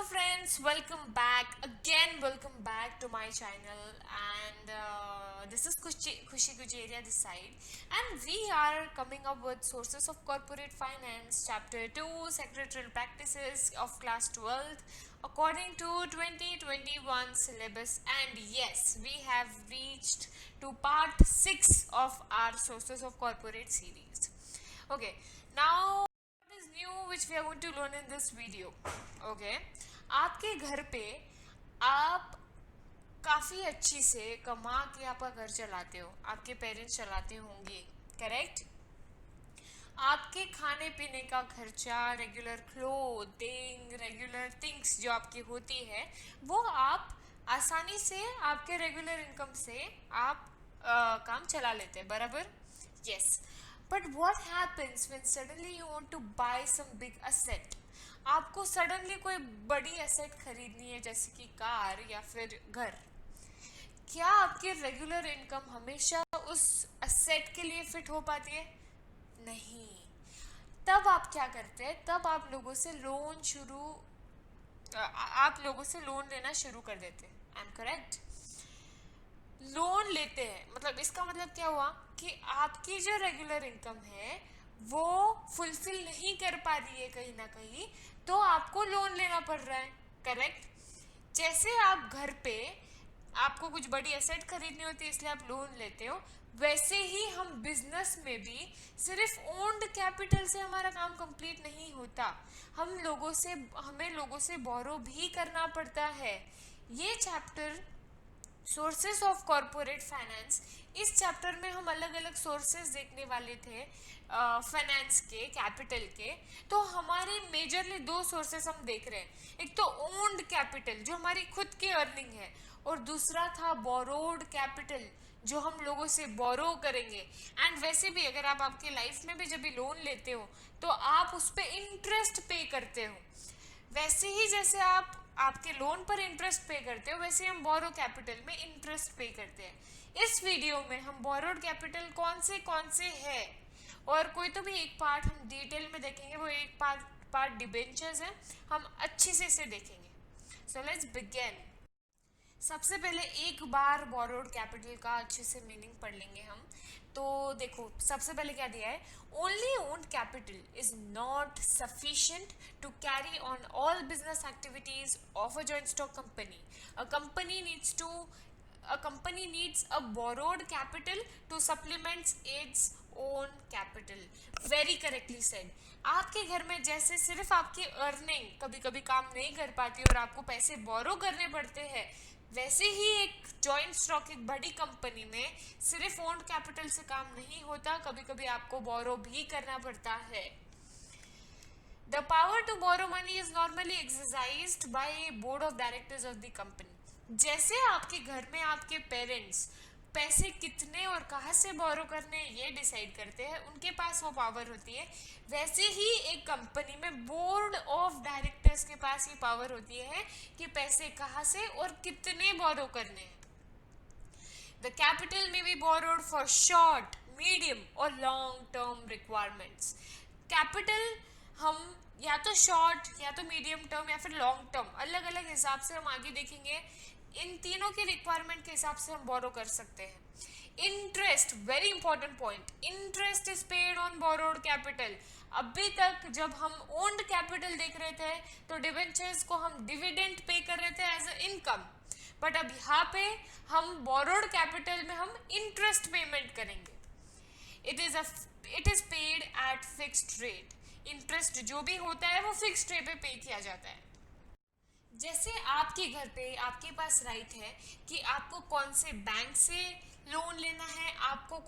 Hello friends, welcome back to my channel, and this is Khushi Gujeria this side, and we are coming up with sources of corporate finance chapter 2 secretarial practices of class 12th according to 2021 syllabus. And yes, we have reached to part 6 of our sources of corporate series. Okay, now is new which we are going to learn in this video. Okay, आपके घर पे आप काफ़ी अच्छी से कमा के आपका घर चलाते हो, आपके पेरेंट्स चलाते होंगे, करेक्ट? आपके खाने पीने का खर्चा, रेगुलर क्लोथिंग, रेगुलर थिंग्स जो आपकी होती है, वो आप आसानी से आपके रेगुलर इनकम से आप काम चला लेते हैं, बराबर? Yes. But what happens when suddenly you want to buy some big asset? आपको सडनली कोई बड़ी असेट खरीदनी है, जैसे कि कार या फिर घर. क्या आपकी रेगुलर इनकम हमेशा उस असेट के लिए फिट हो पाती है? नहीं. तब आप क्या करते हैं? तब आप लोगों से लोन लेना शुरू कर देते हैं. I am correct? लोन लेते हैं, मतलब इसका मतलब क्या हुआ कि आपकी जो रेगुलर इनकम है वो फुलफिल नहीं कर पा रही है कहीं ना कहीं, तो आपको लोन लेना पड़ रहा है, करेक्ट? जैसे आप घर पे आपको कुछ बड़ी एसेट खरीदनी होती है इसलिए आप लोन लेते हो, वैसे ही हम बिजनेस में भी सिर्फ ओन्ड कैपिटल से हमारा काम कंप्लीट नहीं होता. हमें लोगों से बोरो भी करना पड़ता है. ये chapter sources of corporate finance, इस चैप्टर में हम अलग अलग सोर्सेस देखने वाले थे फाइनेंस के, कैपिटल के. तो हमारे मेजरली दो सोर्सेस हम देख रहे हैं. एक तो ओन्ड कैपिटल जो हमारी खुद की अर्निंग है, और दूसरा था बोरोड कैपिटल जो हम लोगों से बोरो करेंगे. एंड वैसे भी अगर आप आपके लाइफ में भी जब भी लोन लेते हो तो आप उस पर इंटरेस्ट पे करते हो. वैसे ही जैसे आप आपके लोन पर इंटरेस्ट पे करते हो, वैसे हम बोरो कैपिटल में इंटरेस्ट पे करते हैं. इस वीडियो में हम बोरोड कैपिटल कौन से है, और कोई तो भी एक पार्ट हम डिटेल में देखेंगे. वो एक पार्ट डिबेंचर्स है, हम अच्छे से इसे देखेंगे. So let's begin. सबसे पहले एक बार बोरोड कैपिटल का अच्छे से मीनिंग पढ़ लेंगे हम. तो देखो, सबसे पहले क्या दिया है? Only owned capital is not sufficient to carry on all business activities of a joint stock company. A company needs a borrowed capital to supplement its own capital. Very correctly said. आपके घर में जैसे सिर्फ आपकी earning कभी कभी काम नहीं कर पाती और आपको पैसे बोरो करने पड़ते हैं, वैसे ही एक जॉइंट स्टॉक, एक बड़ी कंपनी में सिर्फ ओन्ड कैपिटल से काम नहीं होता, कभी कभी आपको बोरो भी करना पड़ता है. The power to borrow money is normally exercised by board of directors of the company. जैसे आपके घर में आपके पेरेंट्स पैसे कितने और कहाँ से बोरो करने ये डिसाइड करते हैं, उनके पास वो पावर होती है, वैसे ही एक कंपनी में बोर्ड ऑफ डायरेक्टर्स के पास ये पावर होती है कि पैसे कहाँ से और कितने बोरो करने हैं. The capital may be borrowed for short, medium और long term requirements. कैपिटल हम या तो शॉर्ट या तो मीडियम टर्म या फिर लॉन्ग टर्म, अलग अलग हिसाब से हम आगे देखेंगे. इन तीनों के रिक्वायरमेंट के हिसाब से हम बोरो कर सकते हैं. Interest, very important point, interest is paid on borrowed capital. अभी तक जब हम ओन्ड कैपिटल देख रहे थे तो डिबेंचर्स को हम डिविडेंड पे कर रहे थे एज अ इनकम, बट अब यहाँ पे हम बोरोड कैपिटल में हम इंटरेस्ट पेमेंट करेंगे. It is paid at fixed rate. Interest जो भी होता है वो फिक्स्ड रेट पे पे किया जाता है. जैसे आपके घर पे आपके पास राइट है कि आपको कौन से बैंक से लोन लेना है, आपको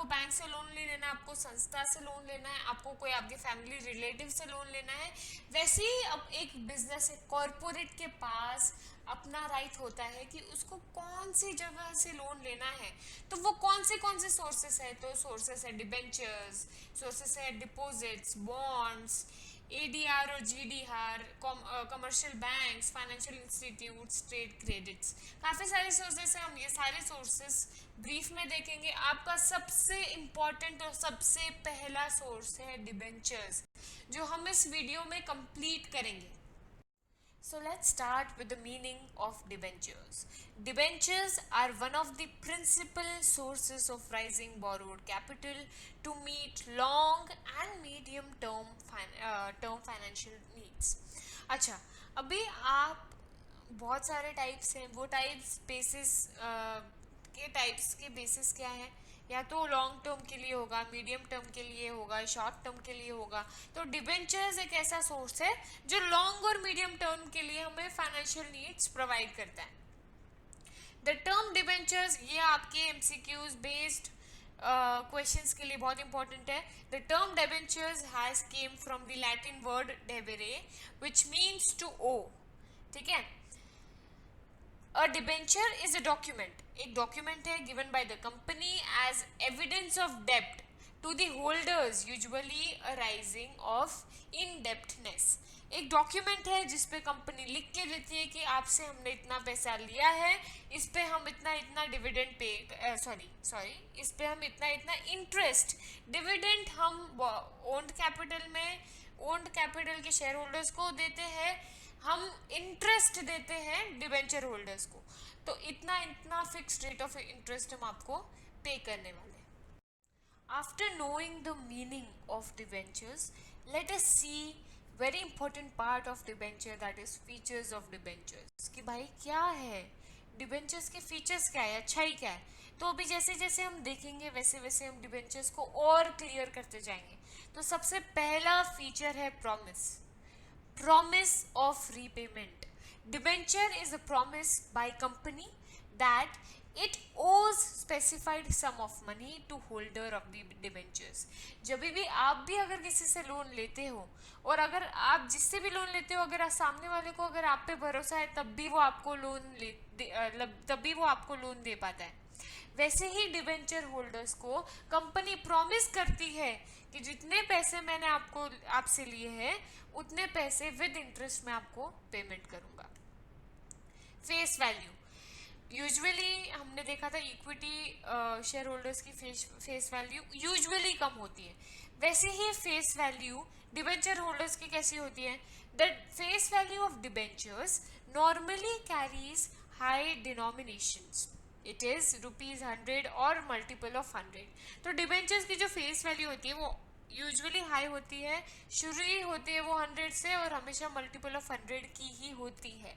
बैंक से लोन नहीं लेना है, आपको संस्था से लोन लेना है, आपको कोई आपके फैमिली रिलेटिव से लोन लेना है, वैसे ही अब एक बिजनेस, एक कॉरपोरेट के पास अपना राइट होता है कि उसको कौन सी जगह से लोन लेना है. तो वो कौन से सोर्सेस है? तो सोर्सेस है डिबेंचर्स, सोर्सेस है डिपॉजिट्स, बॉन्ड्स, एडीआर और GDR, commercial banks, financial institutes, trade credits. काफ़ी सारे सोर्सेस हैं, हम ये सारे सोर्सेस ब्रीफ में देखेंगे. आपका सबसे इम्पॉर्टेंट और सबसे पहला सोर्स है डिबेंचर्स, जो हम इस वीडियो में कंप्लीट करेंगे. So let's start with the meaning of debentures. Debentures are one of the principal sources of rising borrowed capital to meet long and medium term financial needs. अच्छा, अभी आप बहुत सारे टाइप्स हैं, वो टाइप्स बेसिस के types के basis क्या है, या तो लॉन्ग टर्म के लिए होगा, मीडियम टर्म के लिए होगा, शॉर्ट टर्म के लिए होगा। तो डिबेंचर्स एक ऐसा सोर्स है जो लॉन्ग और मीडियम टर्म के लिए हमें फाइनेंशियल नीड्स प्रोवाइड करता है। द टर्म डिबेंचर्स, ये आपके एमसीक्यूज बेस्ड क्वेश्चंस के लिए बहुत इंपॉर्टेंट है। The term debentures has come from the Latin word debere which means to owe. ठीक है, A debenture is a document. एक document है given by the company as evidence of debt to the holders usually arising of indebtedness. एक document है जिसपे company लिख के देती है कि आपसे हमने इतना पैसा लिया है, इस पे हम इतना इतना डिविडेंड पे इस पे हम इतना इतना इंटरेस्ट डिविडेंड हम ओन्ड कैपिटल में ओन्ड कैपिटल के शेयर होल्डर्स को देते हैं, हम इंटरेस्ट देते हैं डिबेंचर होल्डर्स को। तो इतना इतना फिक्स्ड रेट ऑफ इंटरेस्ट हम आपको पे करने वाले हैं। After knowing the meaning of debentures, let us see very important part of debenture, that is features of debentures. कि भाई क्या है डिबेंचर्स के फीचर्स, क्या है, अच्छाई क्या है। तो अभी जैसे जैसे हम देखेंगे वैसे वैसे हम डिबेंचर्स को और क्लियर करते जाएंगे। तो सबसे पहला फीचर है promise. Promise of repayment. Debenture is a promise by company that it owes specified sum of money to holder of the debentures. जब भी आप भी अगर किसी से लोन लेते हो, और अगर आप जिससे भी लोन लेते हो, अगर सामने वाले को अगर आप पे भरोसा है तब भी वो आपको लोन दे पाता है। वैसे ही डिबेंचर होल्डर्स को कंपनी प्रॉमिस करती है कि जितने पैसे मैंने आपसे लिए हैं उतने पैसे विद इंटरेस्ट में आपको पेमेंट करूंगा। फेस वैल्यू, यूजुअली हमने देखा था इक्विटी शेयर होल्डर्स की फेस वैल्यू यूजुअली कम होती है, वैसे ही फेस वैल्यू डिबेंचर होल्डर्स की कैसी होती है। The face value of debentures normally carries high denominations, it is ₹100 और मल्टीपल ऑफ 100। तो डिबेंचर्स की जो फेस वैल्यू होती है वो यूजुअली हाई होती है, शुरू ही होती है वो 100 से और हमेशा मल्टीपल ऑफ 100 की ही होती है।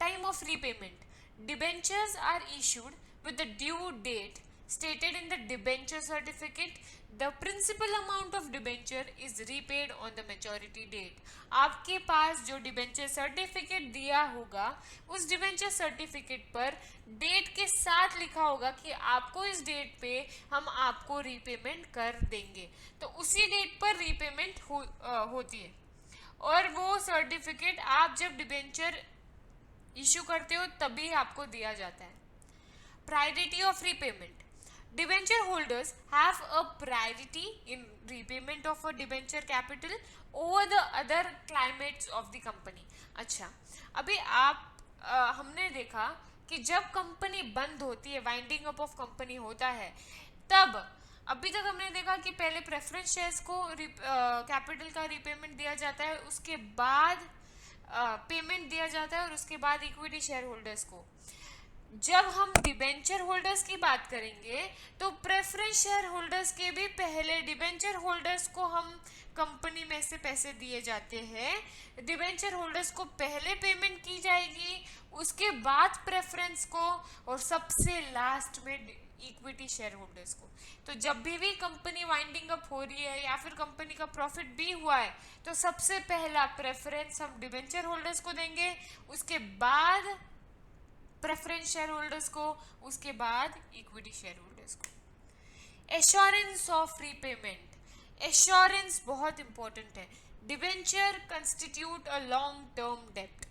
Time of repayment, debentures are issued with the due date stated in the debenture certificate. The principal amount of debenture is repaid on the maturity date. आपके पास जो डिबेंचर सर्टिफिकेट दिया होगा उस डिबेंचर सर्टिफिकेट पर डेट के साथ लिखा होगा कि आपको इस डेट पे हम आपको रीपेमेंट कर देंगे। तो उसी डेट पर रीपेमेंट होती है, और वो सर्टिफिकेट आप जब डिबेंचर इशू करते हो तभी आपको दिया जाता है। Priority of repayment, debenture holders have a priority in repayment of a debenture capital over the other claimants of the company. अच्छा, अभी हमने देखा कि जब कंपनी बंद होती है, वाइंडिंग अप ऑफ कंपनी होता है, तब अभी तक हमने देखा कि पहले प्रेफरेंस शेयर्स को कैपिटल का रीपेमेंट दिया जाता है, उसके बाद पेमेंट दिया जाता है और उसके बाद इक्विटी शेयर होल्डर्स को। जब हम डिबेंचर होल्डर्स की बात करेंगे तो प्रेफरेंस शेयर होल्डर्स के भी पहले डिबेंचर होल्डर्स को हम कंपनी में से पैसे दिए जाते हैं। डिबेंचर होल्डर्स को पहले पेमेंट की जाएगी, उसके बाद प्रेफरेंस को, और सबसे लास्ट में इक्विटी शेयर होल्डर्स को। तो जब भी कंपनी वाइंडिंग अप हो रही है या फिर कंपनी का प्रॉफिट भी हुआ है तो सबसे पहला प्रेफरेंस हम डिबेंचर होल्डर्स को देंगे, उसके बाद प्रेफरेंस शेयर होल्डर्स को, उसके बाद इक्विटी शेयर होल्डर्स को। एश्योरेंस ऑफ रीपेमेंट, एश्योरेंस बहुत इंपॉर्टेंट है। Debenture constitute a long term डेप्ट,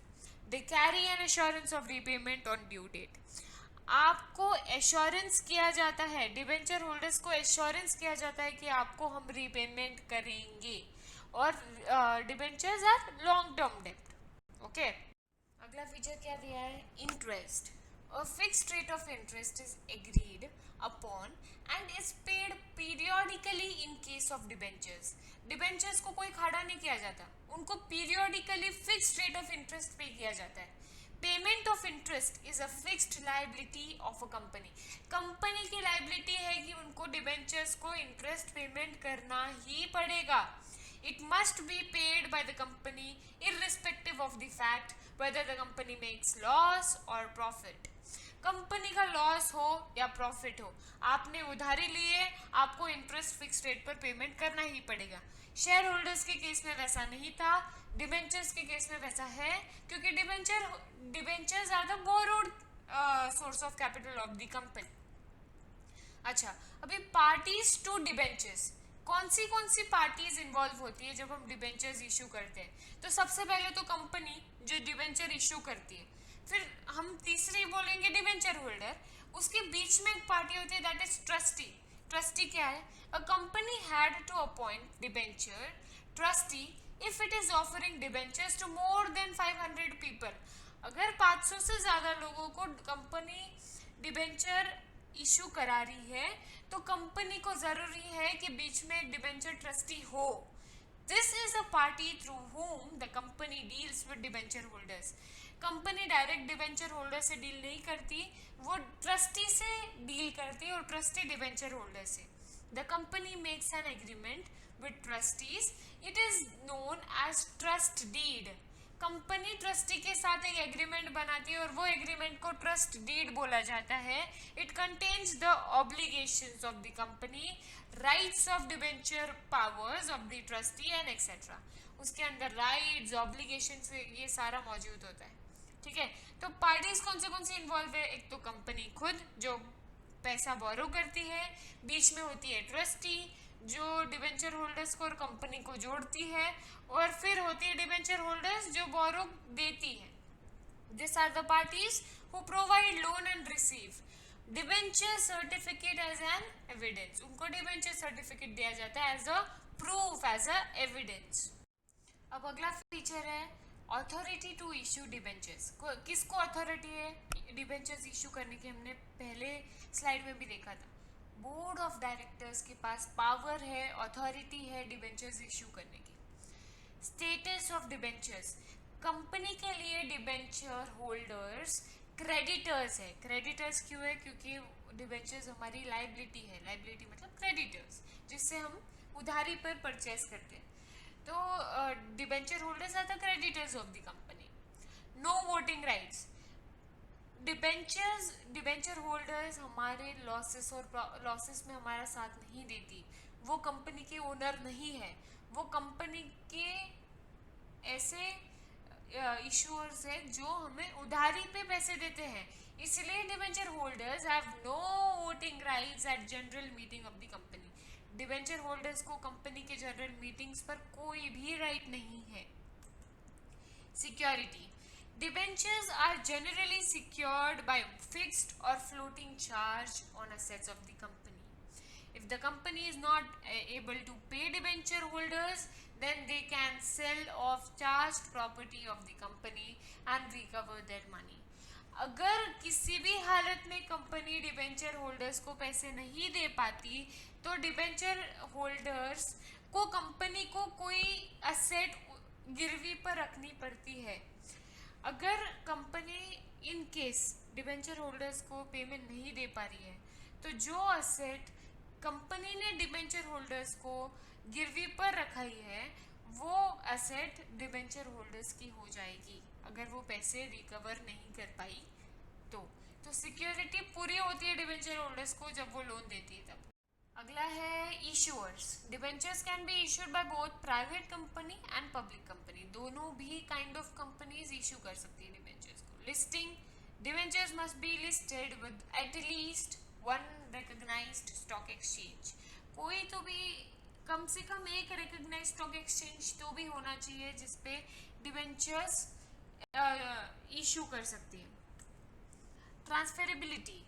they carry an assurance of repayment on due date. आपको एश्योरेंस किया जाता है, डिबेंचर होल्डर्स को एश्योरेंस किया जाता है कि आपको हम रीपेमेंट करेंगे, और डिबेंचर्स आर लॉन्ग टर्म डेप्ट। ओके, अगला फीचर क्या दिया है, interest. A fixed rate of interest is agreed upon and is paid periodically in case of debentures. Debentures को कोई खड़ा नहीं किया जाता, उनको periodically fixed rate of interest pay किया जाता है। Payment of interest is a fixed liability of a company. Company की लायबिलिटी है कि उनको डिबेंचर्स को इंटरेस्ट पेमेंट करना ही पड़ेगा। It must be paid by the company irrespective of the fact whether the company makes loss or profit. Company का loss हो या प्रॉफिट हो, आपने उधारी ली है, आपको इंटरेस्ट फिक्स रेट पर पेमेंट करना ही पड़ेगा। शेयर होल्डर्स के केस में वैसा नहीं था, डिबेंचर्स के केस में वैसा है, क्योंकि debentures are the borrowed source of capital of the company. अच्छा, अभी पार्टीज टू डिबेंचर्स, कौन सी पार्टीज इन्वॉल्व होती है जब हम डिबेंचर्स इशू करते हैं? तो सबसे पहले तो कंपनी जो डिबेंचर इशू करती है, फिर हम तीसरी बोलेंगे डिबेंचर होल्डर, उसके बीच में एक पार्टी होती है दैट इज ट्रस्टी। ट्रस्टी क्या है? A company had to appoint debenture trustee if it is offering debentures to more than 500 people. अगर 500 से ज़्यादा लोगों को कंपनी डिबेंचर इशू करा रही है तो कंपनी को ज़रूरी है कि बीच में एक डिबेंचर ट्रस्टी हो। This is a party through whom the company deals with debenture holders. Company direct debenture holder से डील नहीं करती, वो ट्रस्टी से डील करती है और ट्रस्टी डिबेंचर होल्डर से। The company makes an agreement with trustees, it is known as trust deed. Company trustee के साथ एक एग्रीमेंट बनाती है और वो एग्रीमेंट को ट्रस्ट डीड बोला जाता है। It contains the obligations of the company, rights of debenture, powers of the trustee and etcetera. उसके अंदर राइट्स, ऑब्लिगेशंस, ये सारा मौजूद होता है। ठीक है, तो पार्टीज कौन सी इन्वॉल्व है? एक तो कंपनी खुद जो पैसा बोरो करती है, बीच में होती है ट्रस्टी जो डिबेंचर होल्डर्स को और कंपनी को जोड़ती है, और फिर होती है डिबेंचर होल्डर्स जो बोरो देती है। This are the parties who provide loan and receive debenture certificate as an evidence. उनको डिबेंचर सर्टिफिकेट दिया जाता है as a proof, as a evidence. अब अगला फीचर है अथॉरिटी टू इशू डिबेंचर्स। किसको अथॉरिटी है डिबेंचर्स इशू करने की? हमने पहले स्लाइड में भी देखा था। बोर्ड ऑफ डायरेक्टर्स के पास पावर है, अथॉरिटी है डिबेंचर्स इशू करने की। स्टेटस ऑफ डिबेंचर्स, कंपनी के लिए डिबेंचर होल्डर्स क्रेडिटर्स है। क्रेडिटर्स क्यों है? क्योंकि डिबेंचर्स हमारी लाइबिलिटी है। लाइबिलिटी मतलब क्रेडिटर्स, जिससे हम उधारी पर परचेस करते हैं। तो debenture holders are the creditors of the company. No voting rights, debenture holders हमारे लॉसेस में हमारा साथ नहीं देती। वो कंपनी के ओनर नहीं है, वो कंपनी के ऐसे इशूअर्स है जो हमें उधारी पे पैसे देते हैं। इसलिए debenture holders have no voting rights at general meeting of the company. Debenture holders को कंपनी के जनरल मीटिंग्स पर कोई भी राइट नहीं है। Security, debentures are generally secured by fixed or floating charge on assets of the company. If the company is not able to pay debenture holders, then they can sell off charged property of the company and recover their money. अगर किसी भी हालत में company debenture holders को पैसे नहीं दे पाती तो डिबेंचर होल्डर्स को कंपनी को कोई असेट गिरवी पर रखनी पड़ती है। अगर company in case debenture holders को पेमेंट नहीं दे पा रही है तो जो असेट कंपनी ने डिबेंचर होल्डर्स को गिरवी पर रखाई है वो असेट डिबेंचर होल्डर्स की हो जाएगी अगर वो पैसे रिकवर नहीं कर पाई तो सिक्योरिटी पूरी होती है डिबेंचर होल्डर्स को जब वो लोन देती है तब। अगला है issuers. Debentures can be issued by both private company and public company. दोनों भी काइंड ऑफ कंपनीज इशू कर सकती है डिबेंचर्स को। Listing, debentures must be listed with at least one recognised stock exchange. कोई तो भी कम से कम एक रिकॉग्नाइज्ड स्टॉक एक्सचेंज तो भी होना चाहिए जिसपे डिबेंचर्स इशू कर सकती है। Transferability,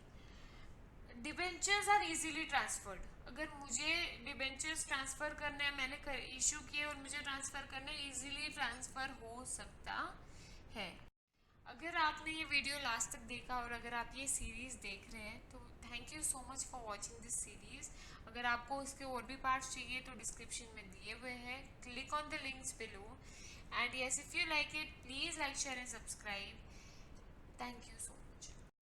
debentures are easily transferred. अगर मुझे डिबेंचर्स ट्रांसफ़र करने हैं, मैंने इशू किए और मुझे ट्रांसफ़र करने, इजीली ट्रांसफ़र हो सकता है। अगर आपने ये वीडियो लास्ट तक देखा और अगर आप ये सीरीज़ देख रहे हैं तो thank you so much for watching this series. अगर आपको उसके और भी पार्ट्स चाहिए तो डिस्क्रिप्शन में दिए हुए हैं, click on the links below And yes, if you like it, please like, share, and subscribe.